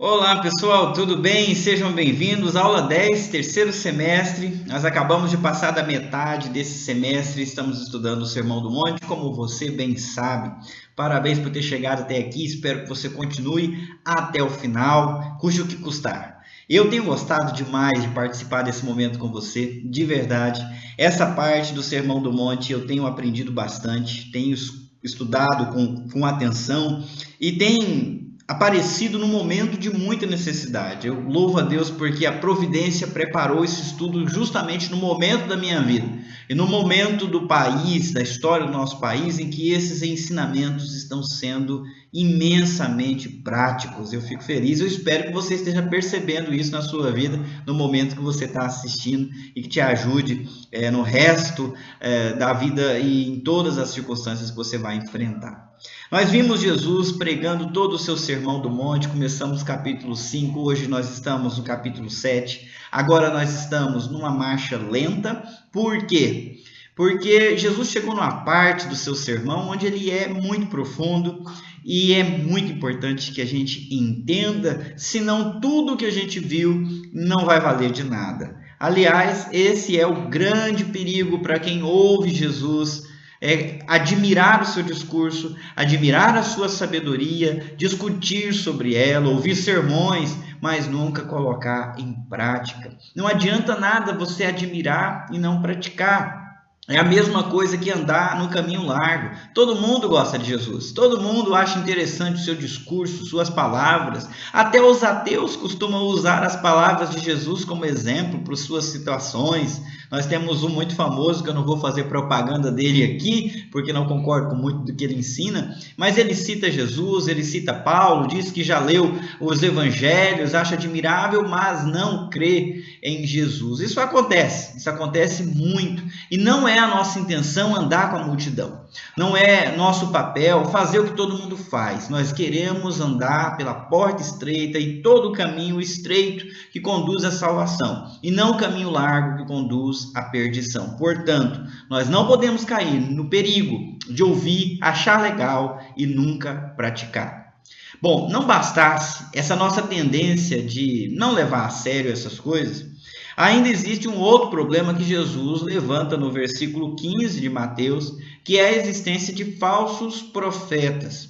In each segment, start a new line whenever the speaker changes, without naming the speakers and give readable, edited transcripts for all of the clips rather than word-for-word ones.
Olá pessoal, tudo bem? Sejam bem-vindos. Aula 10, terceiro semestre. Nós acabamos de passar da metade desse semestre, estamos estudando o Sermão do Monte, como você bem sabe. Parabéns por ter chegado até aqui, espero que você continue até o final, custe o que custar. Eu tenho gostado demais de participar desse momento com você, de verdade. Essa parte do Sermão do Monte eu tenho aprendido bastante, tenho estudado com atenção e tem aparecido no momento de muita necessidade. Eu louvo a Deus porque a providência preparou esse estudo justamente no momento da minha vida e no momento do país, da história do nosso país, em que esses ensinamentos estão sendo imensamente práticos. Eu fico feliz, eu espero que você esteja percebendo isso na sua vida, no momento que você está assistindo e que te ajude no resto da vida e em todas as circunstâncias que você vai enfrentar. Nós vimos Jesus pregando todo o seu sermão do monte, começamos capítulo 5, hoje nós estamos no capítulo 7, agora nós estamos numa marcha lenta, por quê? Porque Jesus chegou numa parte do seu sermão onde ele é muito profundo e é muito importante que a gente entenda, senão tudo que a gente viu não vai valer de nada. Aliás, esse é o grande perigo para quem ouve Jesus, admirar o seu discurso, admirar a sua sabedoria, discutir sobre ela, ouvir sermões, mas nunca colocar em prática. Não adianta nada você admirar e não praticar. É a mesma coisa que andar no caminho largo. Todo mundo gosta de Jesus, todo mundo acha interessante o seu discurso, suas palavras. Até os ateus costumam usar as palavras de Jesus como exemplo para suas situações. Nós temos um muito famoso, que eu não vou fazer propaganda dele aqui, porque não concordo com muito do que ele ensina, mas ele cita Jesus, ele cita Paulo, diz que já leu os evangelhos, acha admirável, mas não crê em Jesus. Isso acontece muito, e não é a nossa intenção andar com a multidão. Não é nosso papel fazer o que todo mundo faz. Nós queremos andar pela porta estreita e todo o caminho estreito que conduz à salvação, e não o caminho largo que conduz à perdição. Portanto, nós não podemos cair no perigo de ouvir, achar legal e nunca praticar. Bom, não bastasse essa nossa tendência de não levar a sério essas coisas, ainda existe um outro problema que Jesus levanta no versículo 15 de Mateus, que é a existência de falsos profetas.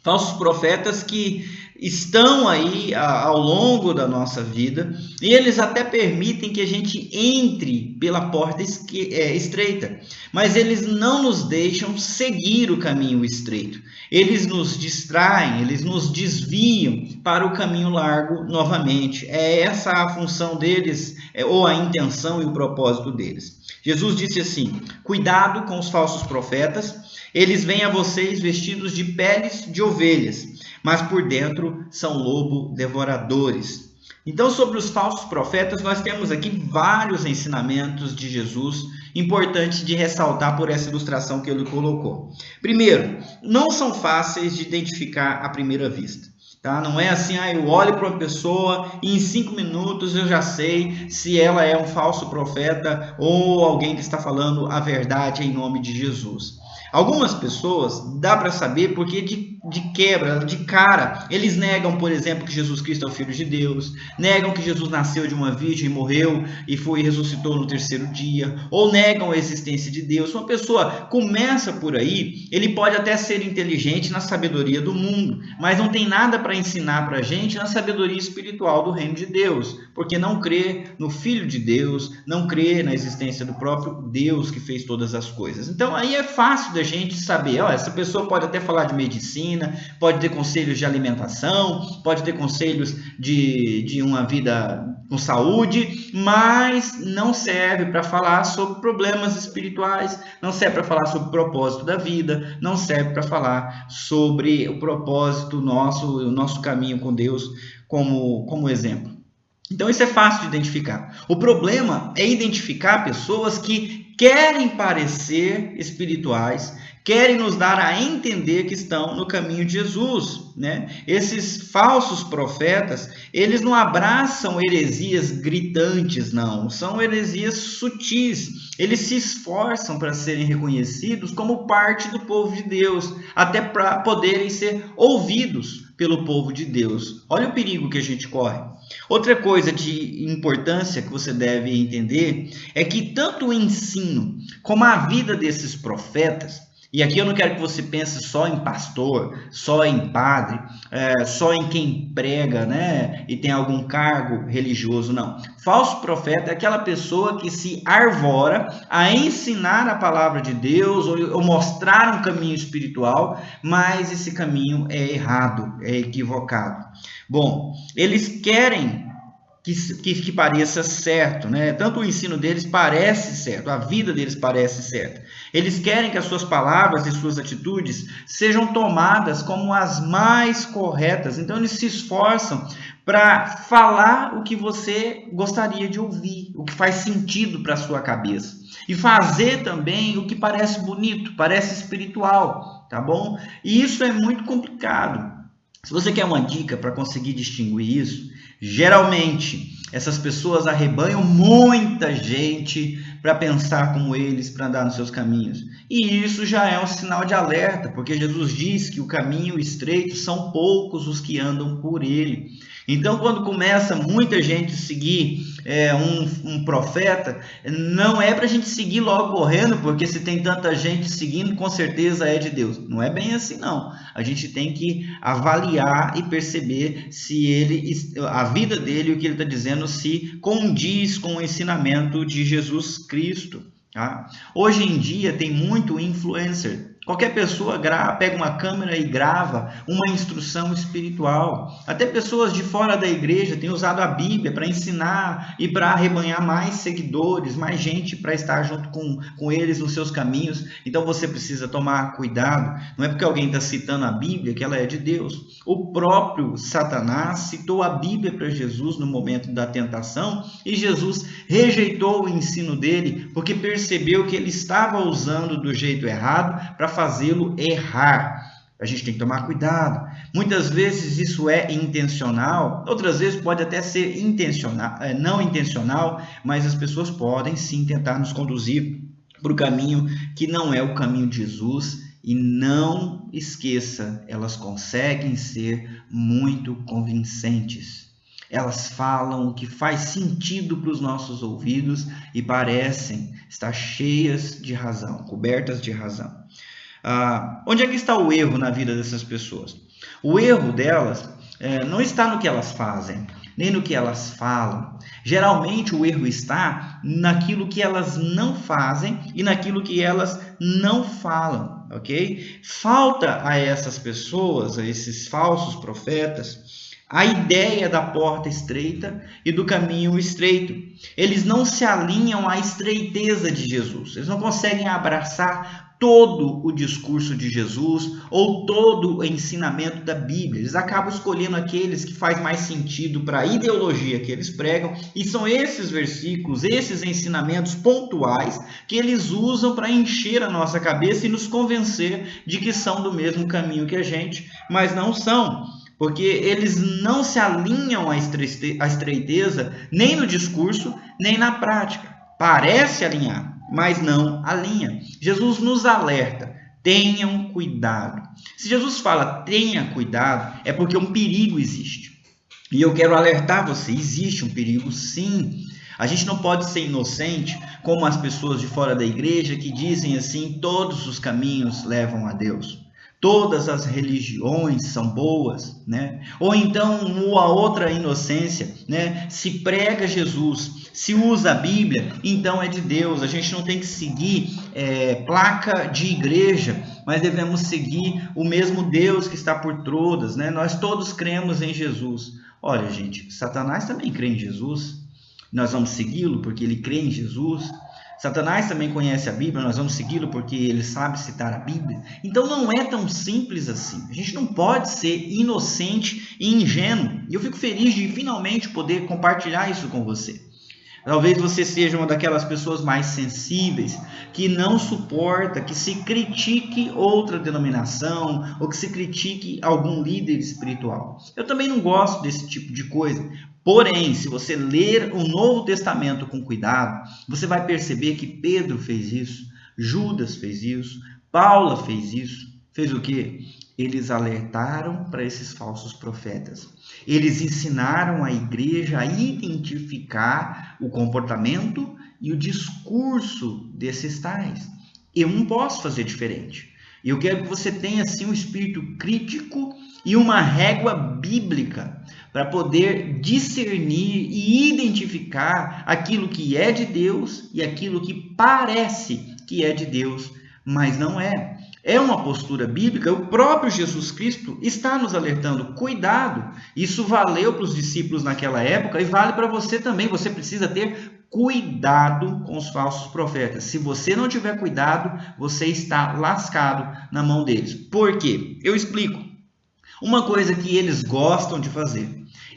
Falsos profetas que estão aí ao longo da nossa vida, e eles até permitem que a gente entre pela porta estreita, mas eles não nos deixam seguir o caminho estreito. Eles nos distraem, eles nos desviam para o caminho largo novamente. É essa a função deles, ou a intenção e o propósito deles. Jesus disse assim: cuidado com os falsos profetas, eles vêm a vocês vestidos de peles de ovelhas, mas por dentro são lobo devoradores. Então, sobre os falsos profetas, nós temos aqui vários ensinamentos de Jesus, importantes de ressaltar por essa ilustração que ele colocou. Primeiro, não são fáceis de identificar à primeira vista. Tá? Não é assim, eu olho para uma pessoa e em 5 minutos eu já sei se ela é um falso profeta ou alguém que está falando a verdade em nome de Jesus. Algumas pessoas dá para saber porque de quebra, de cara, eles negam, por exemplo, que Jesus Cristo é o Filho de Deus, negam que Jesus nasceu de uma virgem, morreu e ressuscitou no terceiro dia, ou negam a existência de Deus. Uma pessoa começa por aí, ele pode até ser inteligente na sabedoria do mundo, mas não tem nada para ensinar para a gente na sabedoria espiritual do reino de Deus, porque não crê no Filho de Deus, não crê na existência do próprio Deus que fez todas as coisas. Então aí é fácil da gente saber, essa pessoa pode até falar de medicina, pode ter conselhos de alimentação, pode ter conselhos de uma vida com saúde, mas não serve para falar sobre problemas espirituais, não serve para falar sobre o propósito da vida, não serve para falar sobre o propósito nosso, o nosso caminho com Deus como exemplo. Então isso é fácil de identificar. O problema é identificar pessoas que querem parecer espirituais, querem nos dar a entender que estão no caminho de Jesus, né? Esses falsos profetas, eles não abraçam heresias gritantes, não. São heresias sutis. Eles se esforçam para serem reconhecidos como parte do povo de Deus, até para poderem ser ouvidos pelo povo de Deus. Olha o perigo que a gente corre. Outra coisa de importância que você deve entender é que tanto o ensino como a vida desses profetas, e aqui eu não quero que você pense só em pastor, só em padre, só em quem prega, né, e tem algum cargo religioso, não. Falso profeta é aquela pessoa que se arvora a ensinar a palavra de Deus ou mostrar um caminho espiritual, mas esse caminho é errado, é equivocado. Bom, eles querem que pareça certo, né? Tanto o ensino deles parece certo, a vida deles parece certa. Eles querem que as suas palavras e suas atitudes sejam tomadas como as mais corretas. Então eles se esforçam para falar o que você gostaria de ouvir, o que faz sentido para a sua cabeça. E fazer também o que parece bonito, parece espiritual, tá bom? E isso é muito complicado. Se você quer uma dica para conseguir distinguir isso, geralmente essas pessoas arrebanham muita gente para pensar como eles, para andar nos seus caminhos. E isso já é um sinal de alerta, porque Jesus diz que o caminho estreito são poucos os que andam por ele. Então, quando começa muita gente seguir um profeta, não é para a gente seguir logo correndo, porque se tem tanta gente seguindo, com certeza é de Deus. Não é bem assim, não. A gente tem que avaliar e perceber se a vida dele, o que ele está dizendo, se condiz com o ensinamento de Jesus Cristo. Tá? Hoje em dia tem muito influencer. Qualquer pessoa pega uma câmera e grava uma instrução espiritual. Até pessoas de fora da igreja têm usado a Bíblia para ensinar e para arrebanhar mais seguidores, mais gente para estar junto com eles nos seus caminhos. Então você precisa tomar cuidado. Não é porque alguém está citando a Bíblia que ela é de Deus. O próprio Satanás citou a Bíblia para Jesus no momento da tentação e Jesus rejeitou o ensino dele porque percebeu que ele estava usando do jeito errado para fazê-lo errar. A gente tem que tomar cuidado. Muitas vezes isso é intencional, outras vezes pode até ser intencional, não intencional, mas as pessoas podem sim tentar nos conduzir para o caminho que não é o caminho de Jesus. E não esqueça, elas conseguem ser muito convincentes. Elas falam o que faz sentido para os nossos ouvidos e parecem estar cheias de razão, cobertas de razão. Onde é que está o erro na vida dessas pessoas? O erro delas não está no que elas fazem, nem no que elas falam. Geralmente o erro está naquilo que elas não fazem e naquilo que elas não falam, ok? Falta a essas pessoas, a esses falsos profetas, a ideia da porta estreita e do caminho estreito. Eles não se alinham à estreiteza de Jesus. Eles não conseguem abraçar todo o discurso de Jesus ou todo o ensinamento da Bíblia. Eles acabam escolhendo aqueles que faz mais sentido para a ideologia que eles pregam, e são esses versículos, esses ensinamentos pontuais que eles usam para encher a nossa cabeça e nos convencer de que são do mesmo caminho que a gente, mas não são. Porque eles não se alinham à estreiteza nem no discurso, nem na prática. Parece alinhar, mas não alinha. Jesus nos alerta, tenham cuidado. Se Jesus fala tenha cuidado, é porque um perigo existe. E eu quero alertar você, existe um perigo sim. A gente não pode ser inocente como as pessoas de fora da igreja que dizem assim, todos os caminhos levam a Deus. Todas as religiões são boas, né? Ou então uma outra inocência, né? Se prega Jesus, se usa a Bíblia, então é de Deus. A gente não tem que seguir placa de igreja, mas devemos seguir o mesmo Deus que está por todas, né? Nós todos cremos em Jesus. Olha, gente, Satanás também crê em Jesus. Nós vamos segui-lo porque ele crê em Jesus. Satanás também conhece a Bíblia, nós vamos segui-lo porque ele sabe citar a Bíblia. Então não é tão simples assim. A gente não pode ser inocente e ingênuo. E eu fico feliz de finalmente poder compartilhar isso com você. Talvez você seja uma daquelas pessoas mais sensíveis, que não suporta que se critique outra denominação ou que se critique algum líder espiritual. Eu também não gosto desse tipo de coisa. Porém, se você ler o Novo Testamento com cuidado, você vai perceber que Pedro fez isso, Judas fez isso, Paulo fez isso. Fez o quê? Eles alertaram para esses falsos profetas. Eles ensinaram a igreja a identificar o comportamento e o discurso desses tais. Eu não posso fazer diferente. Eu quero que você tenha assim um espírito crítico e uma régua bíblica para poder discernir e identificar aquilo que é de Deus e aquilo que parece que é de Deus, mas não é. É uma postura bíblica. O próprio Jesus Cristo está nos alertando, cuidado. Isso valeu para os discípulos naquela época e vale para você também. Você precisa ter cuidado com os falsos profetas. Se você não tiver cuidado, você está lascado na mão deles. Por quê? Eu explico. Uma coisa que eles gostam de fazer,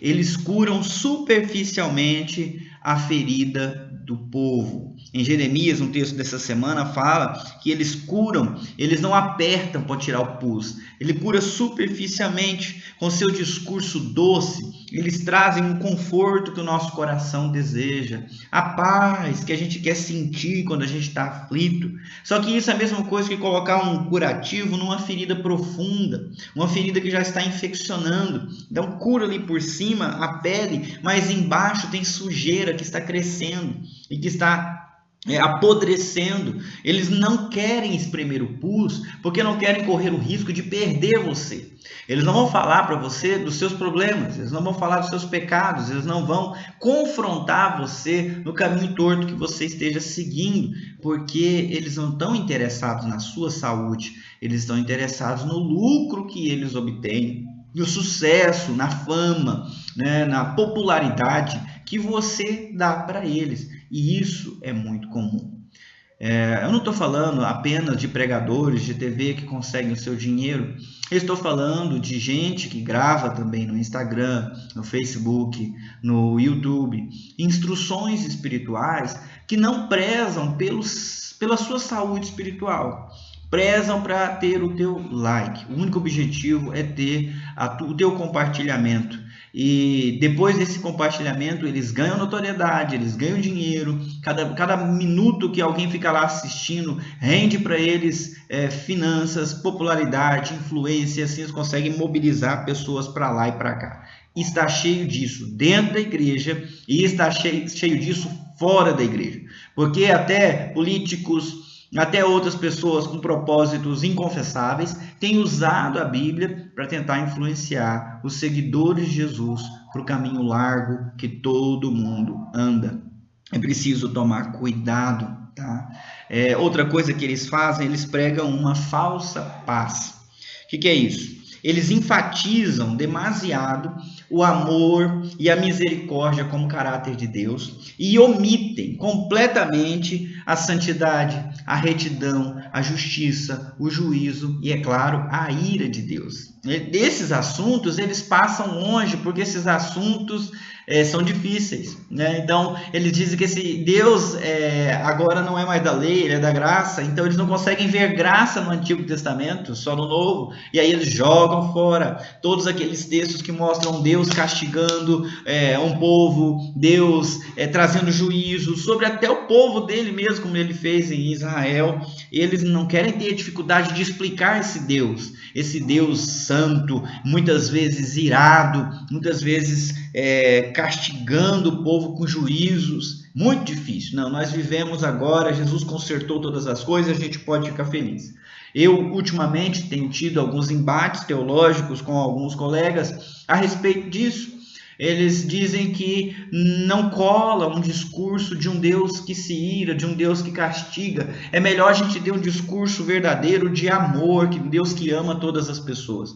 eles curam superficialmente a ferida do povo. Em Jeremias, um texto dessa semana, fala que eles curam, eles não apertam para tirar o pus. Ele cura superficialmente, com seu discurso doce. Eles trazem um conforto que o nosso coração deseja, a paz que a gente quer sentir quando a gente está aflito. Só que isso é a mesma coisa que colocar um curativo numa ferida profunda, uma ferida que já está infeccionando. Então cura ali por cima a pele, mas embaixo tem sujeira que está crescendo e que está apodrecendo. Eles não querem espremer o pus porque não querem correr o risco de perder você. Eles não vão falar para você dos seus problemas, eles não vão falar dos seus pecados, eles não vão confrontar você no caminho torto que você esteja seguindo, porque eles não estão interessados na sua saúde, eles estão interessados no lucro que eles obtêm, no sucesso, na fama, né, na popularidade que você dá para eles. E isso é muito comum. Eu não estou falando apenas de pregadores de TV que conseguem o seu dinheiro. Eu estou falando de gente que grava também no Instagram, no Facebook, no YouTube, instruções espirituais que não prezam pela sua saúde espiritual. Prezam para ter o teu like. O único objetivo é ter o teu compartilhamento. E depois desse compartilhamento eles ganham notoriedade, eles ganham dinheiro. Cada minuto que alguém fica lá assistindo rende para eles finanças, popularidade, influência. Assim eles conseguem mobilizar pessoas para lá e para cá. Está cheio disso dentro da igreja e está cheio disso fora da igreja, porque até políticos, até outras pessoas com propósitos inconfessáveis têm usado a Bíblia para tentar influenciar os seguidores de Jesus para o caminho largo que todo mundo anda. É preciso tomar cuidado, tá? Outra coisa que eles fazem, eles pregam uma falsa paz. O que é isso? Eles enfatizam demasiado o amor e a misericórdia como caráter de Deus e omitem completamente a santidade, a retidão, a justiça, o juízo e, é claro, a ira de Deus. Desses assuntos eles passam longe porque esses assuntos são difíceis, né? Então eles dizem que esse Deus agora não é mais da lei, ele é da graça. Então eles não conseguem ver graça no Antigo Testamento, só no Novo, e aí eles jogam fora todos aqueles textos que mostram Deus castigando um povo, Deus trazendo juízo sobre até o povo dele mesmo, como ele fez em Israel. Eles não querem ter dificuldade de explicar esse Deus santo, muitas vezes irado, muitas vezes castigando o povo com juízos. Muito difícil. Não, nós vivemos agora, Jesus consertou todas as coisas, a gente pode ficar feliz. Eu, ultimamente, tenho tido alguns embates teológicos com alguns colegas a respeito disso. Eles dizem que não cola um discurso de um Deus que se ira, de um Deus que castiga. É melhor a gente ter um discurso verdadeiro de amor, que Deus que ama todas as pessoas.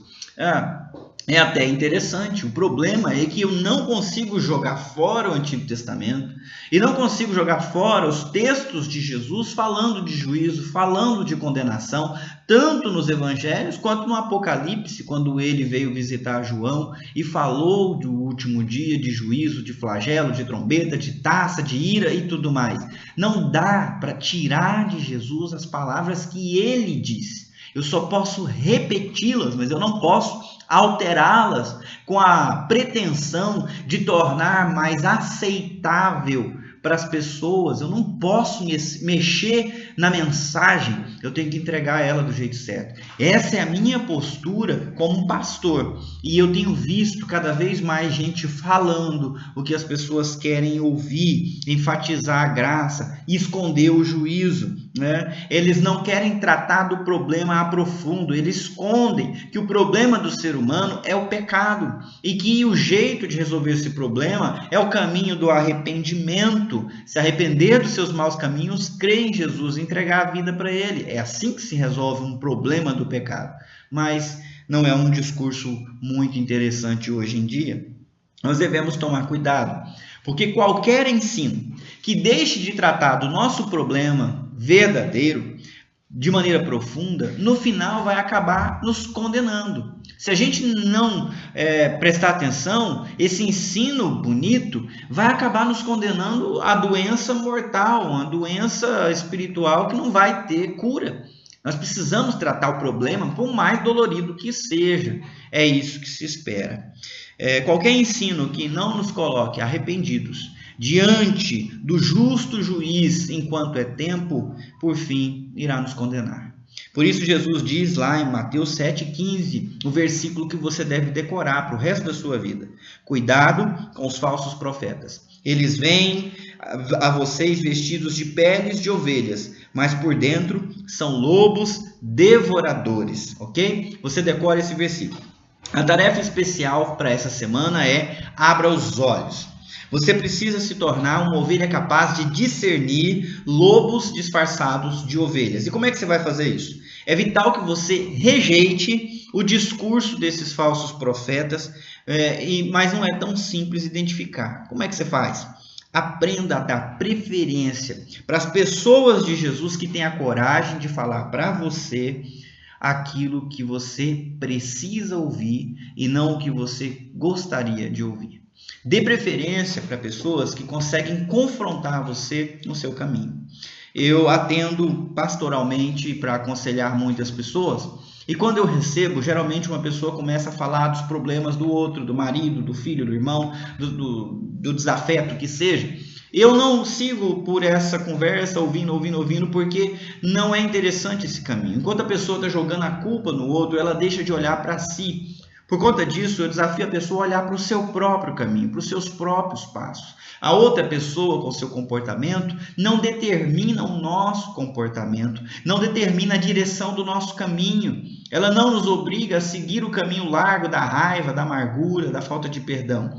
É até interessante. O problema é que eu não consigo jogar fora o Antigo Testamento e não consigo jogar fora os textos de Jesus falando de juízo, falando de condenação, tanto nos evangelhos quanto no Apocalipse, quando ele veio visitar João e falou do último dia, de juízo, de flagelo, de trombeta, de taça, de ira e tudo mais. Não dá para tirar de Jesus as palavras que ele disse. Eu só posso repeti-las, mas eu não posso alterá-las com a pretensão de tornar mais aceitável para as pessoas. Eu não posso mexer na mensagem, eu tenho que entregar ela do jeito certo. Essa é a minha postura como pastor. E eu tenho visto cada vez mais gente falando o que as pessoas querem ouvir, enfatizar a graça, esconder o juízo, né? Eles não querem tratar do problema a profundo, eles escondem que o problema do ser humano é o pecado e que o jeito de resolver esse problema é o caminho do arrependimento, se arrepender dos seus maus caminhos, crer em Jesus, entregar a vida para Ele. É assim que se resolve um problema do pecado. Mas não é um discurso muito interessante hoje em dia. Nós devemos tomar cuidado, porque qualquer ensino que deixe de tratar do nosso problema verdadeiro de maneira profunda, no final vai acabar nos condenando. Se a gente não prestar atenção, esse ensino bonito vai acabar nos condenando à doença mortal, uma doença espiritual que não vai ter cura. Nós precisamos tratar o problema, por mais dolorido que seja. É isso que se espera. Qualquer ensino que não nos coloque arrependidos diante do justo juiz enquanto é tempo, por fim, irá nos condenar. Por isso Jesus diz lá em Mateus 7,15, o versículo que você deve decorar para o resto da sua vida. Cuidado com os falsos profetas. Eles vêm a vocês vestidos de peles de ovelhas, mas por dentro são lobos devoradores, ok? Você decora esse versículo. A tarefa especial para essa semana é abra os olhos. Você precisa se tornar uma ovelha capaz de discernir lobos disfarçados de ovelhas. E como é que você vai fazer isso? É vital que você rejeite o discurso desses falsos profetas, mas não é tão simples identificar. Como é que você faz? Aprenda a dar preferência para as pessoas de Jesus que têm a coragem de falar para você aquilo que você precisa ouvir e não o que você gostaria de ouvir. Dê preferência para pessoas que conseguem confrontar você no seu caminho. Eu atendo pastoralmente para aconselhar muitas pessoas e quando eu recebo, geralmente uma pessoa começa a falar dos problemas do outro, do marido, do filho, do irmão, do desafeto que seja. Eu não sigo por essa conversa, ouvindo, porque não é interessante esse caminho. Enquanto a pessoa está jogando a culpa no outro, ela deixa de olhar para si. Por conta disso, eu desafio a pessoa a olhar para o seu próprio caminho, para os seus próprios passos. A outra pessoa, com seu comportamento, não determina o nosso comportamento, não determina a direção do nosso caminho. Ela não nos obriga a seguir o caminho largo da raiva, da amargura, da falta de perdão.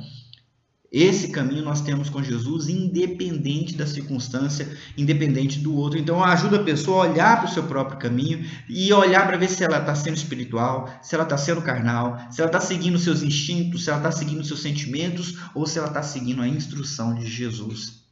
Esse caminho nós temos com Jesus, independente da circunstância, independente do outro. Então, ajuda a pessoa a olhar para o seu próprio caminho e olhar para ver se ela está sendo espiritual, se ela está sendo carnal, se ela está seguindo seus instintos, se ela está seguindo seus sentimentos ou se ela está seguindo a instrução de Jesus.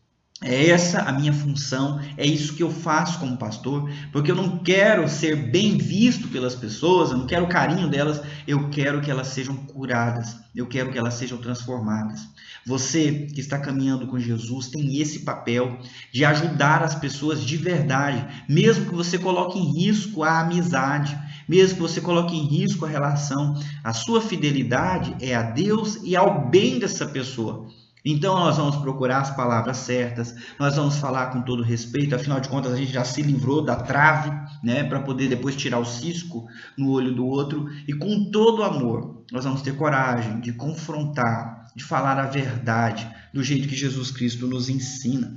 É essa a minha função, é isso que eu faço como pastor, porque eu não quero ser bem visto pelas pessoas, eu não quero o carinho delas, eu quero que elas sejam curadas, eu quero que elas sejam transformadas. Você que está caminhando com Jesus tem esse papel de ajudar as pessoas de verdade, mesmo que você coloque em risco a amizade, mesmo que você coloque em risco a relação, a sua fidelidade é a Deus e ao bem dessa pessoa. Então nós vamos procurar as palavras certas, nós vamos falar com todo respeito, afinal de contas a gente já se livrou da trave, né, para poder depois tirar o cisco no olho do outro, e com todo amor nós vamos ter coragem de confrontar, de falar a verdade do jeito que Jesus Cristo nos ensina.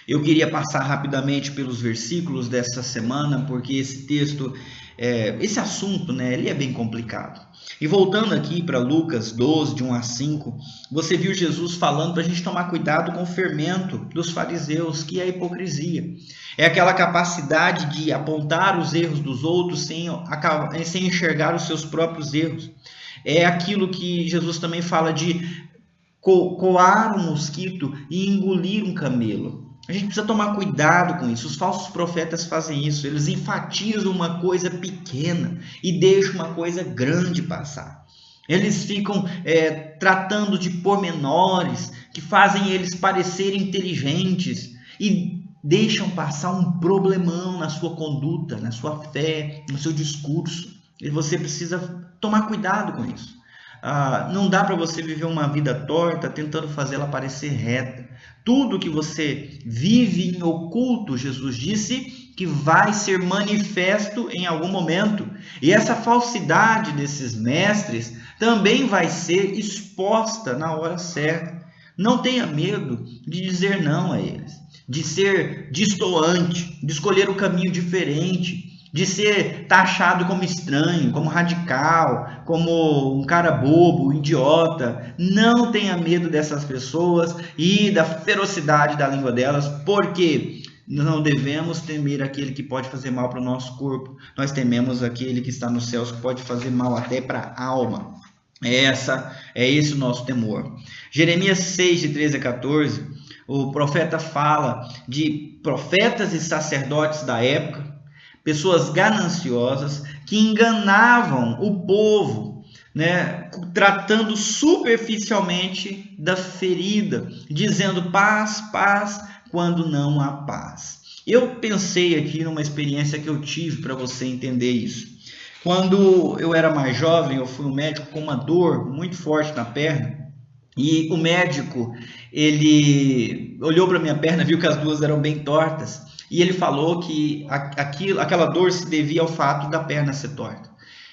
Eu queria passar rapidamente pelos versículos dessa semana, porque esse texto, esse assunto, né, ele é bem complicado. E voltando aqui para Lucas 12, de 1 a 5, você viu Jesus falando para a gente tomar cuidado com o fermento dos fariseus, que é a hipocrisia. É aquela capacidade de apontar os erros dos outros sem enxergar os seus próprios erros. É aquilo que Jesus também fala de coar um mosquito e engolir um camelo. A gente precisa tomar cuidado com isso. Os falsos profetas fazem isso. Eles enfatizam uma coisa pequena e deixam uma coisa grande passar. Eles ficam tratando de pormenores que fazem eles parecerem inteligentes e deixam passar um problemão na sua conduta, na sua fé, no seu discurso. E você precisa tomar cuidado com isso. Não dá para você viver uma vida torta tentando fazê-la parecer reta. Tudo que você vive em oculto, Jesus disse, que vai ser manifesto em algum momento. E essa falsidade desses mestres também vai ser exposta na hora certa. Não tenha medo de dizer não a eles, de ser destoante, de escolher o caminho diferente, de ser taxado como estranho, como radical, como um cara bobo, um idiota. Não tenha medo dessas pessoas e da ferocidade da língua delas, porque não devemos temer aquele que pode fazer mal para o nosso corpo. Nós tememos aquele que está nos céus, que pode fazer mal até para a alma. É esse o nosso temor. Jeremias 6, de 13 a 14, o profeta fala de profetas e sacerdotes da época, pessoas gananciosas que enganavam o povo, né, tratando superficialmente da ferida, dizendo paz, paz, quando não há paz. Eu pensei aqui numa experiência que eu tive para você entender isso. Quando eu era mais jovem, eu fui um médico com uma dor muito forte na perna, e o médico, ele olhou para minha perna, viu que as duas eram bem tortas, e ele falou que aquela dor se devia ao fato da perna ser torta.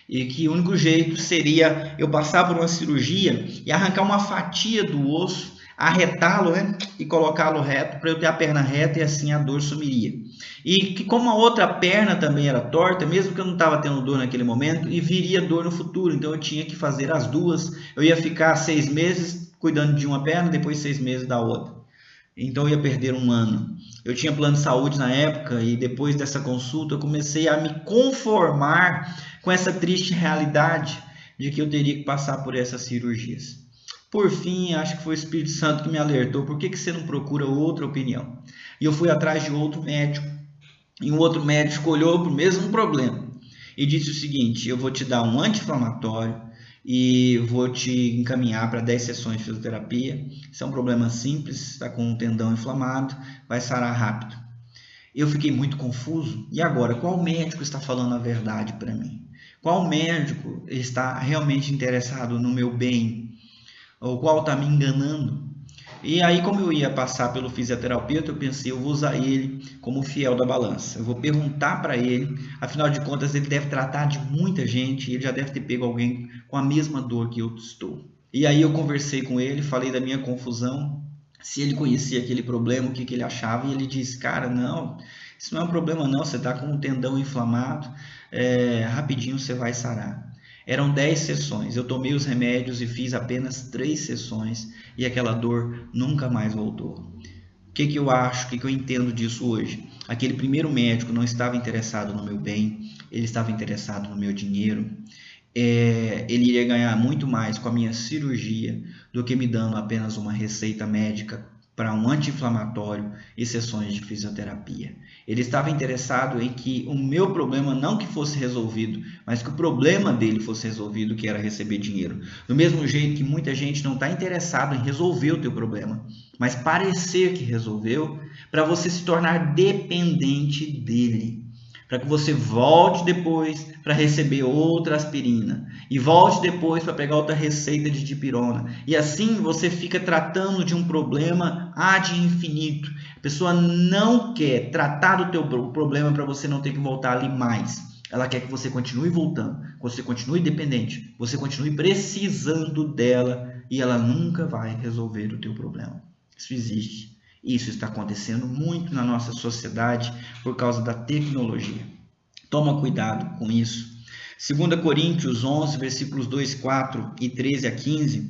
E que o único jeito seria eu passar por uma cirurgia e arrancar uma fatia do osso, arretá-lo, né, e colocá-lo reto, para eu ter a perna reta, e assim a dor sumiria. E que como a outra perna também era torta, mesmo que eu não estava tendo dor naquele momento, e viria dor no futuro, então eu tinha que fazer as duas. Eu ia ficar 6 meses cuidando de uma perna, depois 6 meses da outra. Então eu ia perder um ano. Eu tinha plano de saúde na época, e depois dessa consulta eu comecei a me conformar com essa triste realidade de que eu teria que passar por essas cirurgias. Por fim, acho que foi o Espírito Santo que me alertou: por que você não procura outra opinião? E eu fui atrás de outro médico, e um outro médico olhou para o mesmo problema e disse o seguinte: eu vou te dar um anti-inflamatório e vou te encaminhar para 10 sessões de fisioterapia. Isso é um problema simples, está com um tendão inflamado, vai sarar rápido. Eu fiquei muito confuso. E agora, qual médico está falando a verdade para mim? Qual médico está realmente interessado no meu bem? Ou qual está me enganando? E aí, como eu ia passar pelo fisioterapeuta, eu pensei: eu vou usar ele como fiel da balança. Eu vou perguntar para ele, afinal de contas, ele deve tratar de muita gente, ele já deve ter pego alguém com a mesma dor que eu estou. E aí eu conversei com ele, falei da minha confusão, se ele conhecia aquele problema, o que ele achava, e ele disse: cara, não, isso não é um problema não, você está com um tendão inflamado, rapidinho você vai sarar. Eram 10 sessões, eu tomei os remédios e fiz apenas 3 sessões e aquela dor nunca mais voltou. O que eu acho, o que eu entendo disso hoje? Aquele primeiro médico não estava interessado no meu bem, ele estava interessado no meu dinheiro. Ele iria ganhar muito mais com a minha cirurgia do que me dando apenas uma receita médica para um anti-inflamatório e sessões de fisioterapia. Ele estava interessado em que o meu problema não que fosse resolvido, mas que o problema dele fosse resolvido, que era receber dinheiro. Do mesmo jeito que muita gente não está interessado em resolver o teu problema, mas parecer que resolveu, para você se tornar dependente dele. Para que você volte depois para receber outra aspirina, e volte depois para pegar outra receita de dipirona, e assim você fica tratando de um problema ad infinito. A pessoa não quer tratar do teu problema para você não ter que voltar ali mais. Ela quer que você continue voltando, que você continue dependente, você continue precisando dela, e ela nunca vai resolver o teu problema. Isso existe. Isso está acontecendo muito na nossa sociedade por causa da tecnologia. Toma cuidado com isso. 2 Coríntios 11, versículos 2, 4 e 13 a 15,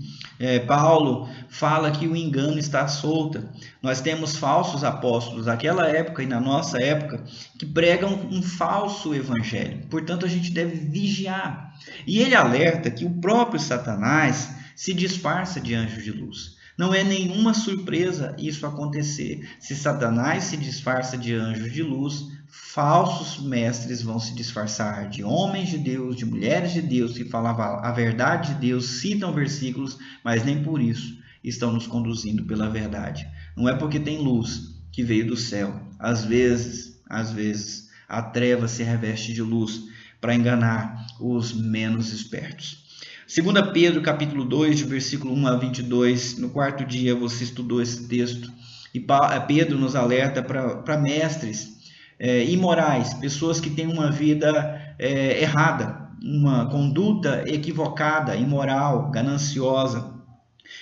Paulo fala que o engano está à solta. Nós temos falsos apóstolos naquela época e na nossa época que pregam um falso evangelho. Portanto, a gente deve vigiar. E ele alerta que o próprio Satanás se disfarça de anjo de luz. Não é nenhuma surpresa isso acontecer. Se Satanás se disfarça de anjos de luz, falsos mestres vão se disfarçar de homens de Deus, de mulheres de Deus, que falavam a verdade de Deus, citam versículos, mas nem por isso estão nos conduzindo pela verdade. Não é porque tem luz que veio do céu. Às vezes, a treva se reveste de luz para enganar os menos espertos. 2 Pedro, capítulo 2, de versículo 1 a 22, no quarto dia você estudou esse texto, e Pedro nos alerta para mestres imorais, pessoas que têm uma vida errada, uma conduta equivocada, imoral, gananciosa,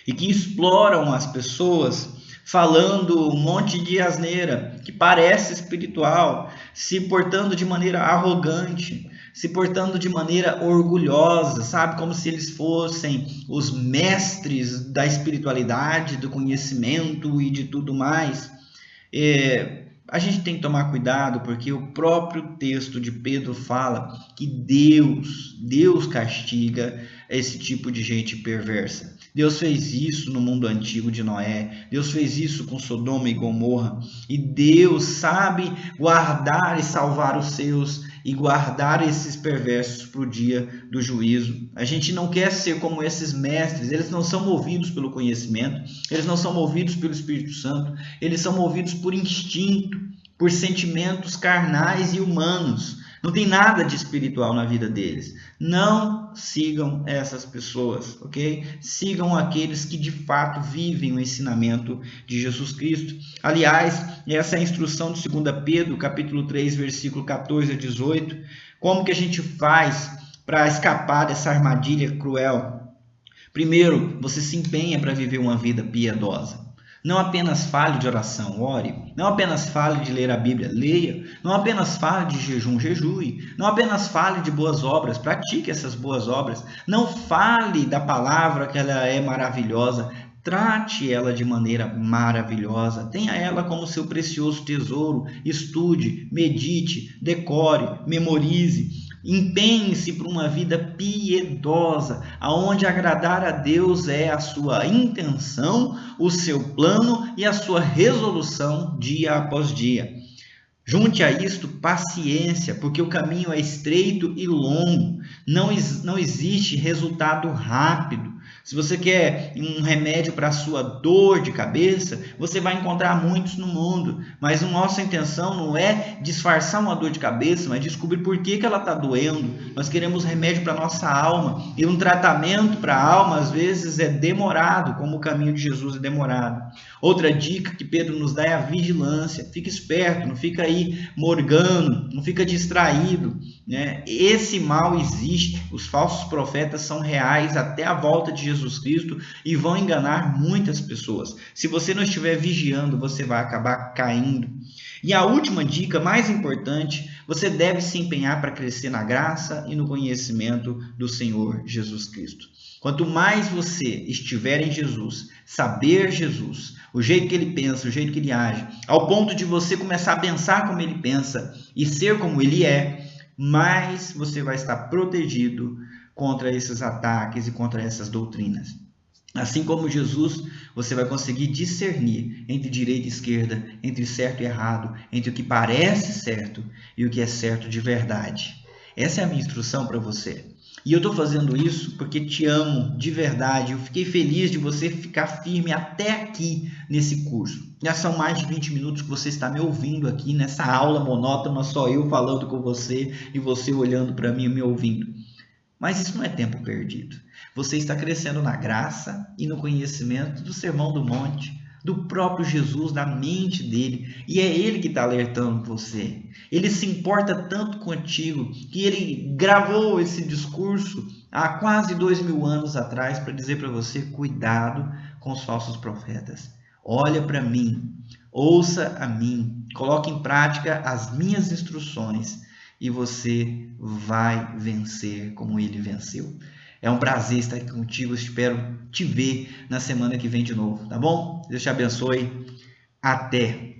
e que exploram as pessoas falando um monte de asneira, que parece espiritual, se portando de maneira arrogante, se portando de maneira orgulhosa, sabe? Como se eles fossem os mestres da espiritualidade, do conhecimento e de tudo mais. A gente tem que tomar cuidado, porque o próprio texto de Pedro fala que Deus castiga esse tipo de gente perversa. Deus fez isso no mundo antigo de Noé, Deus fez isso com Sodoma e Gomorra, e Deus sabe guardar e salvar os seus e guardar esses perversos para o dia do juízo. A gente não quer ser como esses mestres, eles não são movidos pelo conhecimento, eles não são movidos pelo Espírito Santo, eles são movidos por instinto, por sentimentos carnais e humanos. Não tem nada de espiritual na vida deles. Não sigam essas pessoas, ok? Sigam aqueles que de fato vivem o ensinamento de Jesus Cristo. Aliás, essa é a instrução de 2 Pedro, capítulo 3, versículo 14 a 18. Como que a gente faz para escapar dessa armadilha cruel? Primeiro, você se empenha para viver uma vida piedosa. Não apenas fale de oração, ore. Não apenas fale de ler a Bíblia, leia. Não apenas fale de jejum, jejue. Não apenas fale de boas obras, pratique essas boas obras. Não fale da palavra que ela é maravilhosa, trate ela de maneira maravilhosa. Tenha ela como seu precioso tesouro. Estude, medite, decore, memorize. Empenhe-se para uma vida piedosa, aonde agradar a Deus é a sua intenção, o seu plano e a sua resolução dia após dia. Junte a isto paciência, porque o caminho é estreito e longo. Não existe resultado rápido. Se você quer um remédio para a sua dor de cabeça, você vai encontrar muitos no mundo. Mas a nossa intenção não é disfarçar uma dor de cabeça, mas descobrir por que ela está doendo. Nós queremos remédio para a nossa alma. E um tratamento para a alma, às vezes, é demorado, como o caminho de Jesus é demorado. Outra dica que Pedro nos dá é a vigilância. Fica esperto, não fica aí morgando, não fica distraído, né? Esse mal existe, os falsos profetas são reais até a volta de Jesus Cristo e vão enganar muitas pessoas. Se você não estiver vigiando, você vai acabar caindo. E a última dica, mais importante, você deve se empenhar para crescer na graça e no conhecimento do Senhor Jesus Cristo. Quanto mais você estiver em Jesus, saber Jesus, o jeito que ele pensa, o jeito que ele age, ao ponto de você começar a pensar como ele pensa e ser como ele é, mais você vai estar protegido contra esses ataques e contra essas doutrinas. Assim como Jesus, você vai conseguir discernir entre direita e esquerda, entre certo e errado, entre o que parece certo e o que é certo de verdade. Essa é a minha instrução para você. E eu estou fazendo isso porque te amo de verdade. Eu fiquei feliz de você ficar firme até aqui nesse curso. Já são mais de 20 minutos que você está me ouvindo aqui nessa aula monótona, só eu falando com você e você olhando para mim e me ouvindo. Mas isso não é tempo perdido. Você está crescendo na graça e no conhecimento do Sermão do Monte, do próprio Jesus, da mente dele. E é ele que está alertando você. Ele se importa tanto contigo que ele gravou esse discurso há quase 2000 anos atrás para dizer para você: cuidado com os falsos profetas. Olha para mim, ouça a mim, coloque em prática as minhas instruções e você vai vencer como ele venceu. É um prazer estar aqui contigo. Eu espero te ver na semana que vem de novo, tá bom? Deus te abençoe. Até!